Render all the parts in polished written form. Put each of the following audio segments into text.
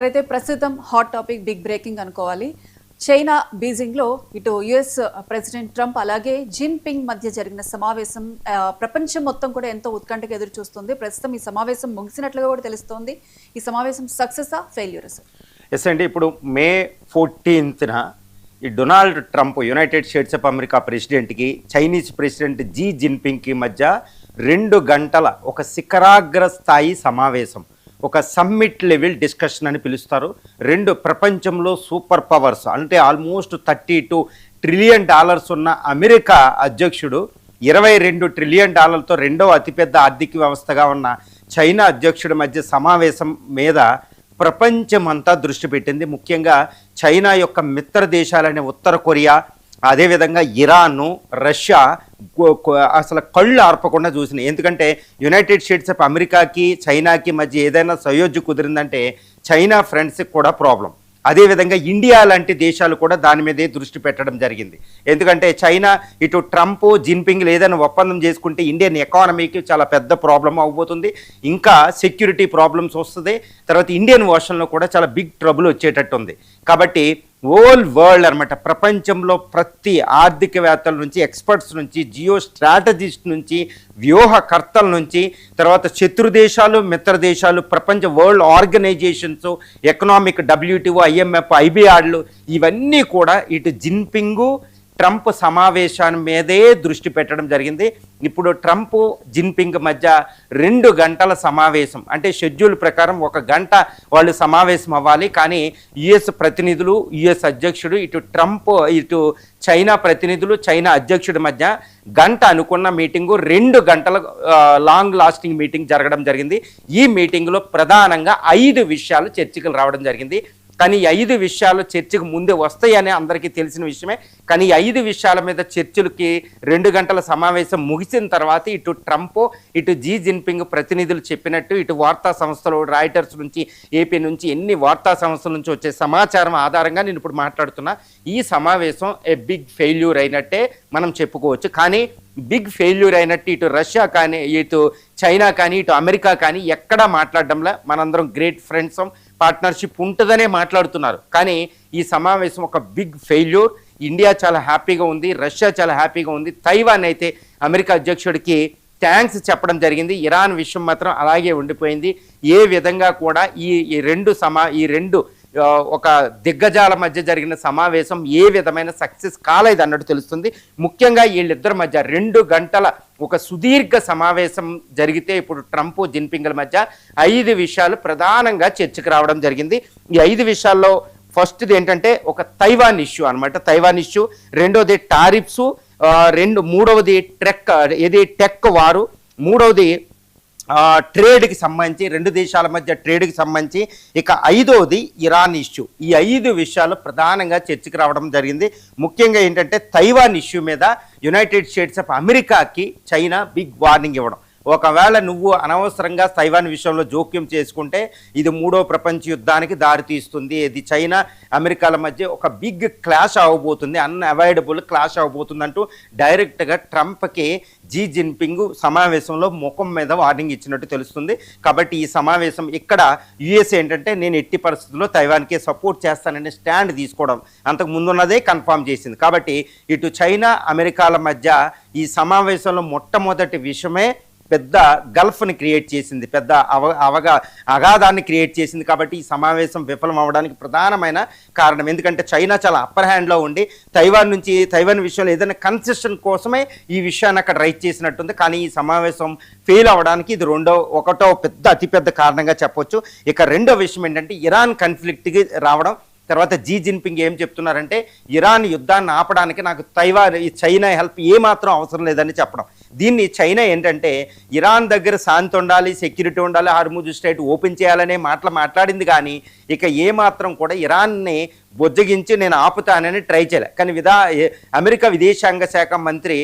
అయితే ప్రస్తుతం hot topic big breaking అనుకోవాలి. చైనా బీజింగ్లో ఇటు యుఎస్ ప్రెసిడెంట్ ట్రంప్ అలాగే జిన్పింగ్ మధ్య జరిగిన సమావేశం ప్రపంచం మొత్తం కూడా ఎంతో ఉత్కంఠగా ఎదురు చూస్తుంది. ప్రస్తుతం ఈ సమావేశం ముగిసినట్లుగా కూడా తెలుస్తోంది. ఈ సమావేశం సక్సెసా ఫెయిల్యూరస్? ఎస్ అండి, ఇప్పుడు మే 14న ఈ Donald Trump United States of America ప్రెసిడెంట్కి చైనీస్ ప్రెసిడెంట్ జీ జిన్పింగ్కి మధ్య 2 గంటల ఒక శిఖరాగ్ర స్థాయి సమావేశం, ఒక సమ్మిట్ లెవెల్ డిస్కషన్ అని పిలుస్తారు. ప్రపంచంలో సూపర్ పవర్స్ అంటే ఆల్మోస్ట్ $32 ట్రిలియన్ ఉన్న అమెరికా అధ్యక్షుడు, $22 ట్రిలియన్ రెండవ అతిపెద్ద ఆర్థిక వ్యవస్థగా ఉన్న చైనా అధ్యక్షుడి మధ్య సమావేశం మీద ప్రపంచమంతా దృష్టి పెట్టింది. ముఖ్యంగా చైనా యొక్క మిత్ర దేశాలైన ఉత్తర కొరియా, అదేవిధంగా ఇరాను, రష్యా అసలు కళ్ళు ఆర్పకుండా చూసినాయి. ఎందుకంటే యునైటెడ్ స్టేట్స్ ఆఫ్ అమెరికాకి చైనాకి మధ్య ఏదైనా సయోధ్య కుదిరిందంటే చైనా ఫ్రెండ్స్కి కూడా ప్రాబ్లం. అదేవిధంగా ఇండియా లాంటి దేశాలు కూడా దాని మీదే దృష్టి పెట్టడం జరిగింది. ఎందుకంటే చైనా ఇటు ట్రంప్ జిన్పింగ్లు ఏదైనా ఒప్పందం చేసుకుంటే ఇండియన్ ఎకానమీకి చాలా పెద్ద ప్రాబ్లం అవబోతుంది, ఇంకా సెక్యూరిటీ ప్రాబ్లమ్స్ వస్తుంది, తర్వాత ఇండియన్ ఓషన్లో కూడా చాలా బిగ్ ట్రబుల్ వచ్చేటట్టు ఉంది. కాబట్టి ఓల్ వరల్డ్ అనమాట, ప్రపంచంలో ప్రతి ఆర్థికవేత్తల నుంచి, ఎక్స్పర్ట్స్ నుంచి, జియో స్ట్రాటజిస్ట్ నుంచి, వ్యూహకర్తల నుంచి, తర్వాత శత్రు దేశాలు, మిత్ర దేశాలు, ప్రపంచ world organisations, economic, WTO, IMF, IBRలు ఇవన్నీ కూడా ఇటు జిన్పింగు ట్రంప్ సమావేశాన్ని మీదే దృష్టి పెట్టడం జరిగింది. ఇప్పుడు ట్రంప్ జిన్పింగ్ మధ్య 2 గంటల సమావేశం, అంటే షెడ్యూల్ ప్రకారం 1 గంట వాళ్ళు సమావేశం అవ్వాలి. కానీ యుఎస్ ప్రతినిధులు, యుఎస్ అధ్యక్షుడు, ఇటు ట్రంప్, ఇటు చైనా ప్రతినిధులు, చైనా అధ్యక్షుడి మధ్య గంట అనుకున్న మీటింగు 2 గంటల లాంగ్ లాస్టింగ్ మీటింగ్ జరగడం జరిగింది. ఈ మీటింగ్లో ప్రధానంగా 5 విషయాలు చర్చకు రావడం జరిగింది. కానీ ఈ 5 విషయాలు చర్చకు ముందే వస్తాయని అందరికీ తెలిసిన విషయమే. కానీ ఈ 5 విషయాల మీద చర్చలకి 2 గంటల సమావేశం ముగిసిన తర్వాత ఇటు ట్రంప్, ఇటు జీ జిన్పింగ్ ప్రతినిధులు చెప్పినట్టు ఇటు వార్తా సంస్థలు, రాయిటర్స్ నుంచి, AP నుంచి, ఎన్ని వార్తా సంస్థల నుంచి వచ్చే సమాచారం ఆధారంగా నేను ఇప్పుడు మాట్లాడుతున్నా, ఈ సమావేశం బిగ్ ఫెయిల్యూర్ అయినట్టే మనం చెప్పుకోవచ్చు. కానీ బిగ్ ఫెయిల్యూర్ అయినట్టు ఇటు రష్యా కానీ, ఇటు చైనా కానీ, ఇటు అమెరికా కానీ ఎక్కడా మాట్లాడడంలో మనందరం గ్రేట్ ఫ్రెండ్స్, పార్ట్నర్షిప్ ఉంటుందనే మాట్లాడుతున్నారు. కానీ ఈ సమావేశం ఒక బిగ్ ఫెయిల్యూర్. ఇండియా చాలా హ్యాపీగా ఉంది, రష్యా చాలా హ్యాపీగా ఉంది, తైవాన్ అయితే అమెరికా అధ్యక్షుడికి థ్యాంక్స్ చెప్పడం జరిగింది. ఇరాన్ విషయం మాత్రం అలాగే ఉండిపోయింది. ఏ విధంగా కూడా ఈ రెండు ఒక దిగ్గజాల మధ్య జరిగిన సమావేశం ఏ విధమైన సక్సెస్ కాలేదు అన్నట్టు తెలుస్తుంది. ముఖ్యంగా వీళ్ళిద్దరి మధ్య 2 గంటల ఒక సుదీర్ఘ సమావేశం జరిగితే ఇప్పుడు ట్రంప్ జిన్పింగ్ల మధ్య 5 విషయాలు ప్రధానంగా చర్చకు రావడం జరిగింది. ఈ 5 విషయాల్లో ఫస్ట్ది ఏంటంటే ఒక తైవాన్ ఇష్యూ అనమాట, తైవాన్ ఇష్యూ. రెండోది టారిఫ్స్, మూడవది టెక్ వారు, మూడవది ట్రేడ్కి సంబంధించి, 2 దేశాల మధ్య ట్రేడ్కి సంబంధించి, ఇక 5వది ఇరాన్ ఇష్యూ. ఈ 5 విషయాలు ప్రధానంగా చర్చకు రావడం జరిగింది. ముఖ్యంగా ఏంటంటే తైవాన్ ఇష్యూ మీద యునైటెడ్ స్టేట్స్ ఆఫ్ అమెరికాకి చైనా బిగ్ వార్నింగ్ ఇవ్వడం. ఒకవేళ నువ్వు అనవసరంగా తైవాన్ విషయంలో జోక్యం చేసుకుంటే ఇది 3వ ప్రపంచ యుద్ధానికి దారితీస్తుంది, ఇది చైనా అమెరికాల మధ్య ఒక బిగ్ క్లాష్ అవ్వబోతుంది, అన్అవాయిడబుల్ క్లాష్ అవ్వబోతుంది అంటూ డైరెక్ట్గా ట్రంప్కి జీ జిన్పింగ్ సమావేశంలో ముఖం మీద వార్నింగ్ ఇచ్చినట్టు తెలుస్తుంది. కాబట్టి ఈ సమావేశం ఇక్కడ యుఎస్ ఏంటంటే నేను ఎట్టి పరిస్థితుల్లో తైవాన్కే సపోర్ట్ చేస్తానని స్టాండ్ తీసుకోవడం అంతకు ముందున్నదే కన్ఫర్మ్ చేసింది. కాబట్టి ఇటు చైనా అమెరికాల మధ్య ఈ సమావేశంలో మొట్టమొదటి విషయమే పెద్ద గల్ఫ్ని క్రియేట్ చేసింది, పెద్ద అగాధాన్ని క్రియేట్ చేసింది. కాబట్టి ఈ సమావేశం విఫలం అవ్వడానికి ప్రధానమైన కారణం. ఎందుకంటే చైనా చాలా అప్పర్ హ్యాండ్లో ఉండి తైవాన్ విషయంలో ఏదైనా కన్సెషన్ కోసమే ఈ విషయాన్ని అక్కడ రైట్ చేసినట్టుంది. కానీ ఈ సమావేశం ఫెయిల్ అవ్వడానికి ఇది ఒకటో అతిపెద్ద కారణంగా చెప్పొచ్చు. ఇక రెండో విషయం ఏంటంటే ఇరాన్ కాన్ఫ్లిక్ట్కి రావడం. తర్వాత జీ జిన్పింగ్ ఏం చెప్తున్నారంటే ఇరాన్ యుద్ధాన్ని ఆపడానికి నాకు చైనా హెల్ప్ ఏమాత్రం అవసరం లేదని చెప్పడం. దీన్ని చైనా ఏంటంటే ఇరాన్ దగ్గర శాంతి ఉండాలి, సెక్యూరిటీ ఉండాలి, హార్ముజ్ స్ట్రైట్ ఓపెన్ చేయాలనే మాట్లాడింది. కానీ ఇక ఏమాత్రం కూడా ఇరాన్ని బొజ్జగించి నేను ఆపుతానని ట్రై చేయలే. కానీ అమెరికా విదేశాంగ శాఖ మంత్రి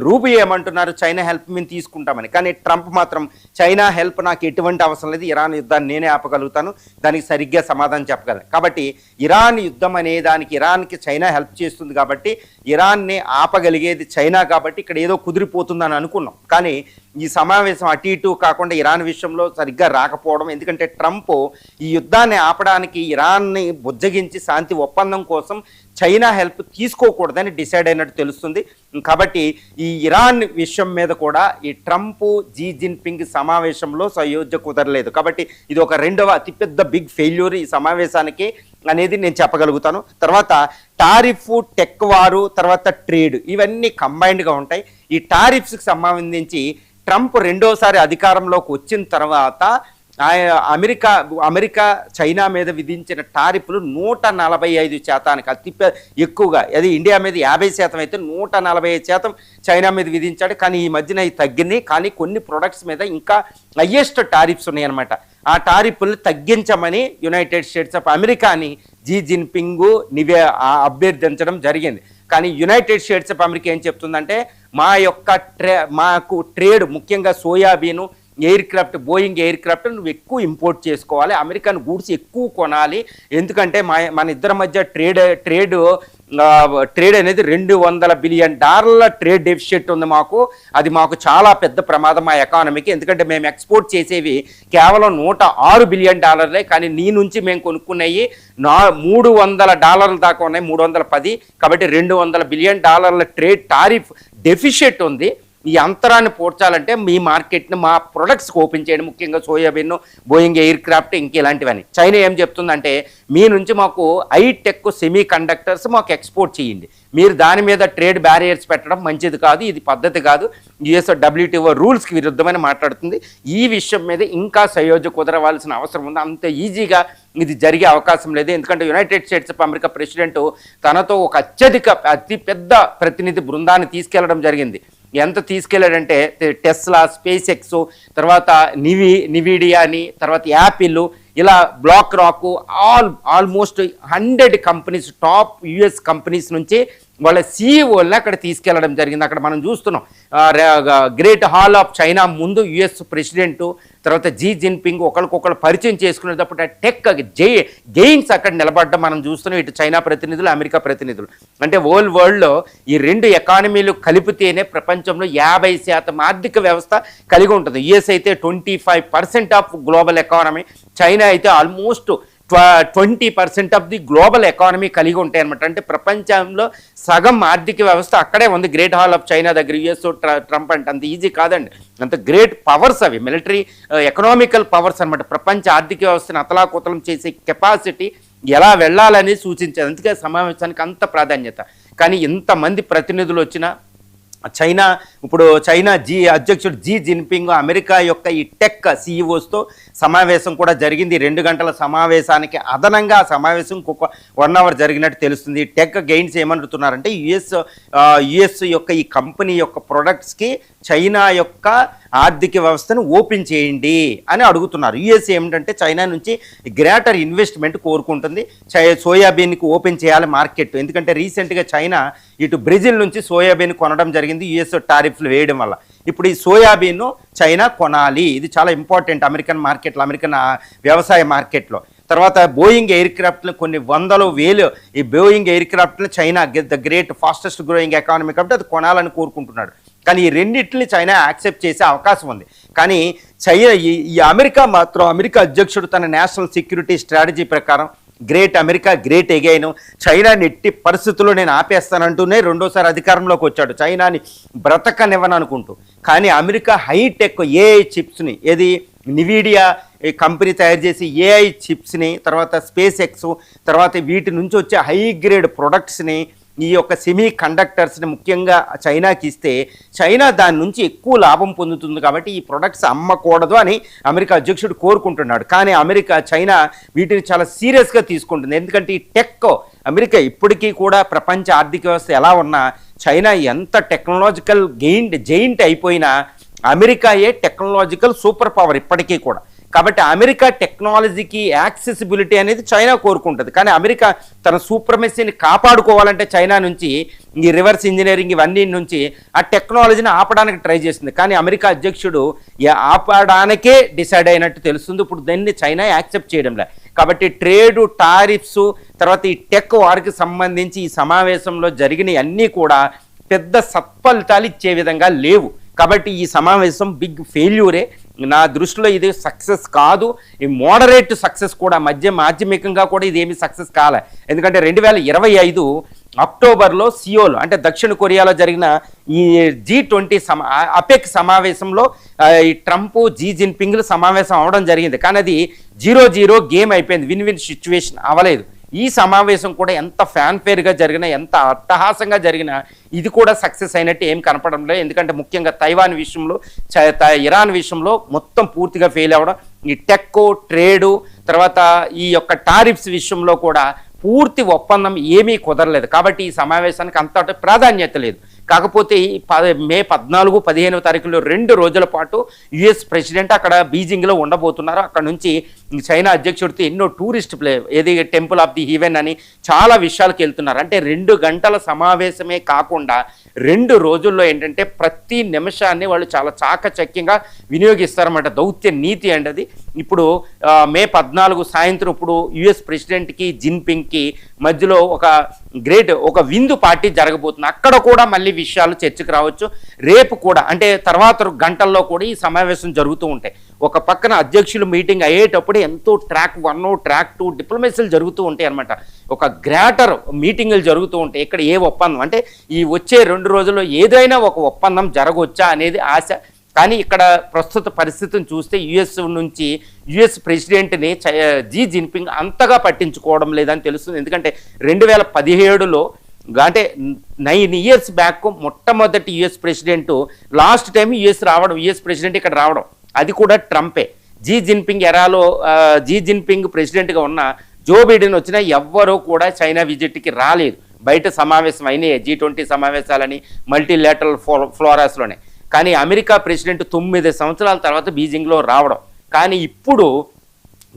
రూబీ ఏమంటున్నారు, చైనా హెల్ప్ మేము తీసుకుంటామని. కానీ ట్రంప్ మాత్రం చైనా హెల్ప్ నాకు ఎటువంటి అవసరం లేదు, ఇరాన్ యుద్ధాన్ని నేనే ఆపగలుగుతాను, దానికి సరిగ్గా సమాధానం చెప్పగలను. కాబట్టి ఇరాన్ యుద్ధం అనే దానికి ఇరాన్కి చైనా హెల్ప్ చేస్తుంది కాబట్టి ఇరాన్ని ఆపగలిగేది చైనా కాబట్టి ఇక్కడ ఏదో కుదిరిపోతుందని అనుకున్నాం. కానీ ఈ సమావేశం అటు ఇటు కాకుండా ఇరాన్ విషయంలో సరిగ్గా రాకపోవడం, ఎందుకంటే ట్రంప్ ఈ యుద్ధాన్ని ఆపడానికి ఇరాన్ని బుజ్జగించి శాంతి ఒప్పందం కోసం చైనా హెల్ప్ తీసుకోకూడదని డిసైడ్ అయినట్టు తెలుస్తుంది. కాబట్టి ఈ ఇరాన్ విషయం మీద కూడా ఈ ట్రంప్ జీ జిన్పింగ్ సమావేశంలో సయోధ్య కుదరలేదు. కాబట్టి ఇది ఒక రెండవ అతిపెద్ద బిగ్ ఫెయిల్యూర్ ఈ సమావేశానికి అనేది నేను చెప్పగలుగుతాను. తర్వాత టారిఫ్, టెక్ వారు, తర్వాత ట్రేడ్, ఇవన్నీ కంబైన్డ్గా ఉంటాయి. ఈ టారిఫ్స్కి సంబంధించి ట్రంప్ రెండోసారి అధికారంలోకి వచ్చిన తర్వాత అమెరికా చైనా మీద విధించిన టారిఫ్లు 145%, అతి ఎక్కువగా. అది ఇండియా మీద 50% అయితే 145% చైనా మీద విధించాడు. కానీ ఈ మధ్యన ఇది తగ్గింది. కానీ కొన్ని ప్రొడక్ట్స్ మీద ఇంకా హయ్యెస్ట్ టారిఫ్స్ ఉన్నాయన్నమాట. ఆ టారిఫ్లు తగ్గించమని యునైటెడ్ స్టేట్స్ ఆఫ్ అమెరికాని జీ జిన్పింగ్ అభ్యర్థించడం జరిగింది. కానీ యునైటెడ్ స్టేట్స్ ఆఫ్ అమెరికా ఏం చెప్తుందంటే మాకు ట్రేడ్, ముఖ్యంగా soybean, air craft, Boeing air craft నువ్వు ఎక్కువ ఇంపోర్ట్ చేసుకోవాలి, అమెరికన్ గూడ్స్ ఎక్కువ కొనాలి, ఎందుకంటే మన ఇద్దరి మధ్య ట్రేడ్ అనేది $200 బిలియన్ ట్రేడ్ డెఫిషిట్ ఉంది మాకు. అది మాకు చాలా పెద్ద ప్రమాదం మా ఎకానమీకి, ఎందుకంటే మేము ఎక్స్పోర్ట్ చేసేవి కేవలం $106 బిలియన్, కానీ నీ నుంచి మేము కొనుక్కునేవి $300 దాకా ఉన్నాయి, 310. కాబట్టి $200 బిలియన్ ట్రేడ్ టారిఫ్ డెఫిషిట్ ఉంది. ఈ అంతరాన్ని పోడ్చాలంటే మీ మార్కెట్ని మా ప్రొడక్ట్స్కి ఓపెన్ చేయండి, ముఖ్యంగా సోయాబీన్, బోయింగ్ ఎయిర్ క్రాఫ్ట్, ఇంక ఇలాంటివని. చైనా ఏం చెప్తుందంటే మీ నుంచి మాకు హైటెక్ సెమీ కండక్టర్స్ మాకు ఎక్స్పోర్ట్ చేయండి, మీరు దాని మీద ట్రేడ్ బ్యారియర్స్ పెట్టడం మంచిది కాదు, ఇది పద్ధతి కాదు, యుఎస్ WTO రూల్స్కి విరుద్ధమని మాట్లాడుతుంది. ఈ విషయం మీద ఇంకా సయోధ్య కుదరవలసిన అవసరం ఉంది. అంత ఈజీగా ఇది జరిగే అవకాశం లేదు. ఎందుకంటే United States of America president తనతో ఒక అతి పెద్ద ప్రతినిధి బృందాన్ని తీసుకెళ్లడం జరిగింది. ఎంత తీసుకెళ్ళాడంటే టెస్లా, స్పేస్ ఎక్స్, తర్వాత నివిడియా అని, తర్వాత యాపిల్, ఇలా BlackRock, almost 100 companies, top US companies నుంచి వాళ్ళ సీఈఓల్ని అక్కడ తీసుకెళ్లడం జరిగింది. అక్కడ మనం చూస్తున్నాం గ్రేట్ హాల్ ఆఫ్ చైనా ముందు యుఎస్ ప్రెసిడెంట్, తర్వాత జీ జిన్పింగ్ ఒకరికొకరు పరిచయం చేసుకునేటప్పుడు టెక్ గెయిన్స్ అక్కడ నిలబడడం మనం చూస్తున్నాం. ఇటు చైనా ప్రతినిధులు, అమెరికా ప్రతినిధులు. అంటే వరల్డ్లో ఈ రెండు ఎకానమీలు కలిపితేనే ప్రపంచంలో 50% ఆర్థిక వ్యవస్థ కలిగి ఉంటుంది. యుఎస్ అయితే 25% ఆఫ్ గ్లోబల్ ఎకానమీ, చైనా అయితే almost 20% of the global economy కలిగి ఉంటాయి అనమాట. అంటే ప్రపంచంలో సగం ఆర్థిక వ్యవస్థ అక్కడే ఉంది, గ్రేట్ హాల్ ఆఫ్ చైనా దగ్గర. యుఎస్ ట్రంప్ అంటే అంత ఈజీ కాదండి, అంత గ్రేట్ పవర్స్ అవి, మిలిటరీ ఎకనామికల్ పవర్స్ అనమాట. ప్రపంచ ఆర్థిక వ్యవస్థను అతలాకుతలం చేసే కెపాసిటీ ఎలా వెళ్ళాలని సూచించారు. అందుకే సమావేశానికి అంత ప్రాధాన్యత. కానీ ఇంతమంది ప్రతినిధులు వచ్చినా చైనా అధ్యక్షుడు జీ జిన్పింగ్ అమెరికా యొక్క ఈ టెక్ సీఈఓస్తో సమావేశం కూడా జరిగింది. 2 గంటల సమావేశానికి అదనంగా ఆ సమావేశం ఇంకొక 1 అవర్ జరిగినట్టు తెలుస్తుంది. టెక్ గెయిన్స్ ఏమనుతున్నారంటే యుఎస్ యొక్క ఈ కంపెనీ యొక్క ప్రొడక్ట్స్కి చైనా యొక్క ఆర్థిక వ్యవస్థను ఓపెన్ చేయండి అని అడుగుతున్నారు. యుఎస్ ఏమిటంటే చైనా నుంచి గ్రేటర్ ఇన్వెస్ట్మెంట్ కోరుకుంటుంది, సోయాబీన్కి ఓపెన్ చేయాలి మార్కెట్. ఎందుకంటే రీసెంట్గా చైనా ఇటు బ్రెజిల్ నుంచి సోయాబీన్ కొనడం జరిగింది యుఎస్ టారిఫ్లు వేయడం వల్ల. ఇప్పుడు ఈ సోయాబీన్ చైనా కొనాలి, ఇది చాలా ఇంపార్టెంట్ అమెరికన్ మార్కెట్లో, అమెరికన్ వ్యవసాయ మార్కెట్లో. తర్వాత బోయింగ్ ఎయిర్ క్రాఫ్ట్లు కొన్ని 100,000 ఈ బోయింగ్ ఎయిర్ క్రాఫ్ట్లు China the great fastest growing economy కాబట్టి అది కొనాలని కోరుకుంటున్నాడు. కానీ ఈ రెండింటిని చైనా యాక్సెప్ట్ చేసే అవకాశం ఉంది. కానీ ఈ అమెరికా మాత్రం, అమెరికా అధ్యక్షుడు తన నేషనల్ సెక్యూరిటీ స్ట్రాటజీ ప్రకారం గ్రేట్ అమెరికా, గ్రేట్ ఎగైన్, చైనాని ఎట్టి పరిస్థితుల్లో నేను ఆపేస్తానంటూనే రెండోసారి అధికారంలోకి వచ్చాడు, చైనాని బ్రతకనివ్వననుకుంటూ. కానీ అమెరికా హైటెక్ ఏఐ చిప్స్ని, ఏది నివిడియా కంపెనీ తయారు చేసి ఏఐ చిప్స్ని, తర్వాత స్పేస్ ఎక్స్, తర్వాత వీటి నుంచి వచ్చే హై గ్రేడ్ ప్రొడక్ట్స్ని, ఈ యొక్క సెమీ కండక్టర్స్ని ముఖ్యంగా చైనాకి ఇస్తే చైనా దాని నుంచి ఎక్కువ లాభం పొందుతుంది. కాబట్టి ఈ ప్రొడక్ట్స్ అమ్మకూడదు అని అమెరికా అధ్యక్షుడు కోరుకుంటున్నాడు. కానీ చైనా వీటిని చాలా సీరియస్గా తీసుకుంటుంది. ఎందుకంటే ఈ టెక్ అమెరికా ఇప్పటికీ కూడా ప్రపంచ ఆర్థిక వ్యవస్థ ఎలా ఉన్నా చైనా ఎంత టెక్నాలజికల్ జెయింట్ అయిపోయినా అమెరికాయే టెక్నాలజికల్ సూపర్ పవర్ ఇప్పటికీ కూడా. కాబట్టి అమెరికా టెక్నాలజీకి యాక్సెసిబిలిటీ అనేది చైనా కోరుకుంటుంది. కానీ అమెరికా తన సూప్రమసీని కాపాడుకోవాలంటే చైనా నుంచి ఈ రివర్స్ ఇంజనీరింగ్ ఇవన్నీ నుంచి ఆ టెక్నాలజీని ఆపడానికి ట్రై చేస్తుంది. కానీ అమెరికా అధ్యక్షుడు ఆపడానికే డిసైడ్ అయినట్టు తెలుస్తుంది. ఇప్పుడు దాన్ని చైనా యాక్సెప్ట్ చేయడంలే. కాబట్టి ట్రేడు, టారిఫ్స్, తర్వాత ఈ టెక్ వారికి సంబంధించి ఈ సమావేశంలో జరిగిన అన్నీ కూడా పెద్ద సత్ఫలితాలు ఇచ్చే విధంగా లేవు. కాబట్టి ఈ సమావేశం బిగ్ ఫెయిల్యూరే. నా దృష్టిలో ఇది సక్సెస్ కాదు. ఈ మోడరేట్ సక్సెస్ కూడా మాధ్యమికంగా కూడా ఇదేమి సక్సెస్ కాలే. ఎందుకంటే 2025 అక్టోబర్లో సియోల్ అంటే దక్షిణ కొరియాలో జరిగిన ఈ G20 అపెక్ సమావేశంలో ఈ ట్రంప్, జీ జిన్పింగ్లు సమావేశం అవడం జరిగింది. కానీ అది 0-0 గేమ్ అయిపోయింది. విన్ విన్ సిచ్యువేషన్ అవ్వలేదు. ఈ సమావేశం కూడా ఎంత ఫ్యాన్ఫేర్గా జరిగినా, ఎంత అట్టహాసంగా జరిగినా ఇది కూడా సక్సెస్ అయినట్టు ఏం కనపడం లేదు. ఎందుకంటే ముఖ్యంగా తైవాన్ విషయంలో, ఇరాన్ విషయంలో మొత్తం పూర్తిగా ఫెయిల్ అవ్వడం, ఈ టెక్, ట్రేడు, తర్వాత ఈ యొక్క టారిఫ్స్ విషయంలో కూడా పూర్తి ఒప్పందం ఏమీ కుదరలేదు. కాబట్టి ఈ సమావేశానికి అంతటి ప్రాధాన్యత లేదు. కాకపోతే మే 14-15 తారీఖులో 2 రోజుల పాటు యుఎస్ ప్రెసిడెంట్ అక్కడ బీజింగ్లో ఉండబోతున్నారు. అక్కడ నుంచి చైనా అధ్యక్షుడితో ఎన్నో టూరిస్ట్ ఏది టెంపుల్ ఆఫ్ ది హీవెన్ అని చాలా విషయాలకు వెళ్తున్నారు. అంటే 2 గంటల సమావేశమే కాకుండా 2 రోజుల్లో ఏంటంటే ప్రతి నిమిషాన్ని వాళ్ళు చాలా చాకచక్యంగా వినియోగిస్తారన్నమాట. దౌత్య నీతి అండి అది. ఇప్పుడు మే 14 సాయంత్రం ఇప్పుడు యుఎస్ ప్రెసిడెంట్కి జిన్పింగ్కి మధ్యలో ఒక విందు పార్టీ జరగబోతుంది. అక్కడ కూడా మళ్ళీ విషయాలు చర్చకు రావచ్చు. రేపు కూడా అంటే తర్వాత గంటల్లో కూడా ఈ సమావేశం జరుగుతూ ఉంటాయి. ఒక పక్కన అధ్యక్షులు మీటింగ్ అయ్యేటప్పుడు ఎంతో ట్రాక్ 1, ట్రాక్ 2 డిప్లొమసీలు జరుగుతూ ఉంటాయి అనమాట. ఒక గ్రేటర్ మీటింగులు జరుగుతూ ఉంటాయి. ఇక్కడ ఏ ఒప్పందం అంటే ఈ వచ్చే 2 రోజుల్లో ఏదైనా ఒక ఒప్పందం జరగవచ్చా అనేది ఆశ. కానీ ఇక్కడ ప్రస్తుత పరిస్థితిని చూస్తే యుఎస్ ప్రెసిడెంట్ని జీ జిన్పింగ్ అంతగా పట్టించుకోవడం లేదని తెలుస్తుంది. ఎందుకంటే 2017లో అంటే 9 ఇయర్స్ బ్యాక్ మొట్టమొదటి US president last time US president ఇక్కడ రావడం అది కూడా ట్రంపే. జీ జిన్పింగ్ ఎరాలో జీ జిన్పింగ్ ప్రెసిడెంట్గా ఉన్న జో బైడెన్ వచ్చినా ఎవ్వరూ కూడా చైనా విజిట్కి రాలేదు. బయట సమావేశం అయినాయి G20 సమావేశాలని మల్టీలేటరల్ ఫ్లోరాస్లోనే. కానీ అమెరికా ప్రెసిడెంట్ 9 సంవత్సరాల తర్వాత బీజింగ్లో రావడం. కానీ ఇప్పుడు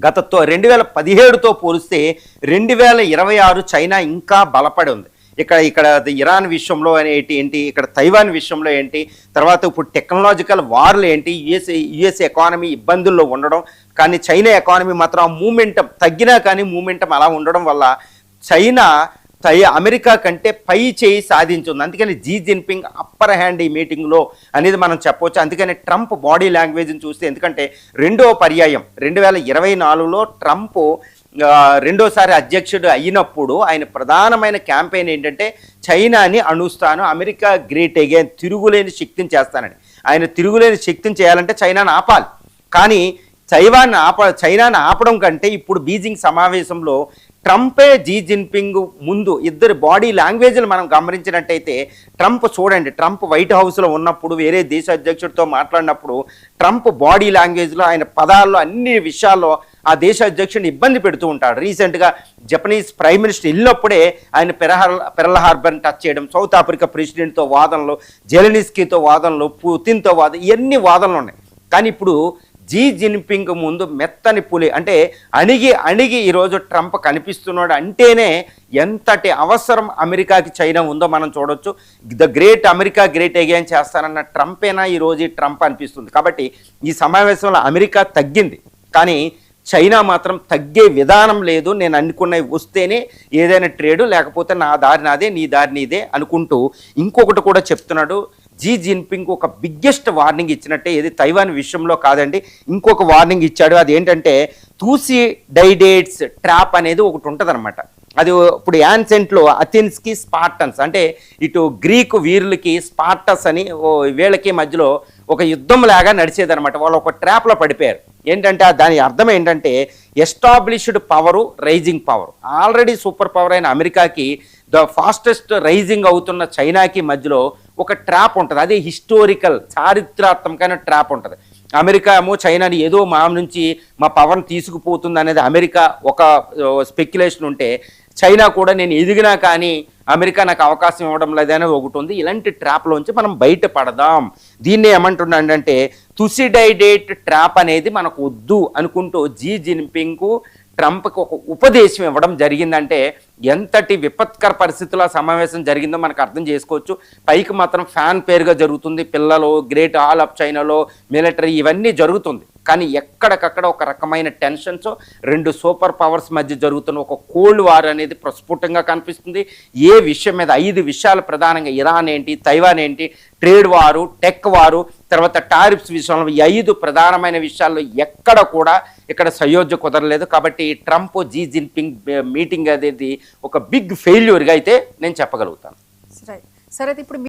గత 2017తో పోలిస్తే 2026 చైనా ఇంకా బలపడి ఉంది. ఇక్కడ ఇరాన్ విషయంలో ఏంటి, ఇక్కడ తైవాన్ విషయంలో ఏంటి, తర్వాత ఇప్పుడు టెక్నాలజికల్ వార్లు ఏంటి, యుఎస్ ఎకానమీ ఇబ్బందుల్లో ఉండడం. కానీ చైనా ఎకానమీ మాత్రం మూమెంటం తగ్గినా కానీ మూమెంటం అలా ఉండడం వల్ల చైనా అమెరికా కంటే పై చేయి సాధించింది. అందుకని జీ జిన్పింగ్ అప్పర్ హ్యాండ్ ఈ మీటింగ్లో అనేది మనం చెప్పవచ్చు. అందుకని ట్రంప్ బాడీ లాంగ్వేజ్ని చూస్తే, ఎందుకంటే 2వ పర్యాయం 2024లో ట్రంప్ రెండోసారి అధ్యక్షుడు అయినప్పుడు ఆయన ప్రధానమైన క్యాంపెయిన్ ఏంటంటే చైనాని అణుస్తాను, అమెరికా గ్రేట్ అగైన్, తిరుగులేని శక్తిని చేస్తానని. ఆయన తిరుగులేని శక్తిని చేయాలంటే చైనాను ఆపాలి. కానీ చైనాను ఆపడం కంటే ఇప్పుడు బీజింగ్ సమావేశంలో ట్రంపే జీ జిన్పింగ్ ముందు ఇద్దరు బాడీ లాంగ్వేజ్లు మనం గమనించినట్టయితే ట్రంప్ చూడండి, ట్రంప్ వైట్ హౌస్లో ఉన్నప్పుడు వేరే దేశ అధ్యక్షుడితో మాట్లాడినప్పుడు ట్రంప్ బాడీ లాంగ్వేజ్లో ఆయన పదాల్లో అన్ని విషయాల్లో ఆ దేశ అధ్యక్షుడిని ఇబ్బంది పెడుతూ ఉంటాడు. రీసెంట్గా జపనీస్ ప్రైమ్ మినిస్టర్ వెళ్ళినప్పుడే ఆయన పెరల్ హార్బర్ని టచ్ చేయడం, సౌత్ ఆఫ్రికా ప్రెసిడెంట్తో వాదనలు, జెలెన్స్కీతో వాదనలు, పుతిన్తో వాదన, ఇవన్నీ వాదనలు ఉన్నాయి. కానీ ఇప్పుడు జీ జిన్పింగ్ ముందు మెత్తని పులి అంటే అణిగి ఈరోజు ట్రంప్ కనిపిస్తున్నాడు అంటేనే ఎంతటి అవసరం అమెరికాకి చైనా ఉందో మనం చూడొచ్చు. అమెరికా గ్రేట్ అగైన్ చేస్తానన్న ట్రంపేనా ఈరోజు ఈ ట్రంప్ అనిపిస్తుంది. కాబట్టి ఈ సమావేశంలో అమెరికా తగ్గింది, కానీ చైనా మాత్రం తగ్గే విధానం లేదు. నేను అనుకున్నవి వస్తేనే ఏదైనా ట్రేడు, లేకపోతే నా దారి నాదే, నీ దారి నీదే అనుకుంటూ ఇంకొకటి కూడా చెప్తున్నాడు. జీ జిన్పింగ్ ఒక బిగ్గెస్ట్ వార్నింగ్ ఇచ్చినట్టే, ఏది తైవాన్ విషయంలో కాదండి, ఇంకొక వార్నింగ్ ఇచ్చాడు. అది ఏంటంటే థూసిడైడేట్స్ ట్రాప్ అనేది ఒకటి ఉంటుంది అనమాట. అది ఇప్పుడు యాన్సెంట్లో అథెన్స్కి స్పార్టన్స్ అంటే ఇటు గ్రీకు వీరులకి స్పార్టస్ అని వీళ్ళకి మధ్యలో ఒక యుద్ధం లాగా నడిచేదనమాట. వాళ్ళు ఒక ట్రాప్లో పడిపోయారు. ఏంటంటే దాని అర్థం ఏంటంటే established power, rising power. Already super power అయిన అమెరికాకి ద ఫాస్టెస్ట్ రైజింగ్ అవుతున్న చైనాకి మధ్యలో ఒక ట్రాప్ ఉంటుంది. అది హిస్టోరికల్, చారిత్రాత్మకమైన ట్రాప్ ఉంటుంది. అమెరికా ఏమో చైనాని ఏదో నుంచి మా పవర్ని తీసుకుపోతుంది అనేది అమెరికా ఒక స్పెక్యులేషన్ ఉంటే, చైనా కూడా నేను ఎదిగినా కానీ అమెరికా నాకు అవకాశం ఇవ్వడం లేదని ఒకటి ఉంది. ఇలాంటి ట్రాప్లోంచి మనం బయటపడదాం. దీన్ని ఏమంటున్నాడంటే తుసిడైడేట్ ట్రాప్ అనేది మనకు వద్దు అనుకుంటూ జీ జిన్పింగ్ ట్రంప్కి ఒక ఉపదేశం ఇవ్వడం జరిగిందంటే ఎంతటి విపత్కర పరిస్థితుల్లో సమావేశం జరిగిందో మనకు అర్థం చేసుకోవచ్చు. పైకి మాత్రం ఫ్యాన్ పేరుగా జరుగుతుంది, పిల్లలు గ్రేట్ హాల్ ఆఫ్ చైనాలో మిలిటరీ ఇవన్నీ జరుగుతుంది. కానీ ఎక్కడికక్కడ ఒక రకమైన టెన్షన్స్, రెండు సూపర్ పవర్స్ మధ్య జరుగుతున్న ఒక కోల్డ్ వార్ అనేది ప్రస్ఫుటంగా కనిపిస్తుంది. ఏ విషయం మీద 5 విషయాలు ప్రధానంగా ఇరాన్ ఏంటి, తైవాన్ ఏంటి, ట్రేడ్ వారు, టెక్ వారు, తర్వాత టారిఫ్స్ విషయంలో ఈ 5 ప్రధానమైన విషయాల్లో ఎక్కడ కూడా ఇక్కడ సయోధ్య కుదరలేదు. కాబట్టి ట్రంప్ జీ జిన్పింగ్ మీటింగ్ అనేది ఒక బిగ్ ఫెయిల్యూర్గా అయితే నేను చెప్పగలుగుతాను. సరే అయితే ఇప్పుడు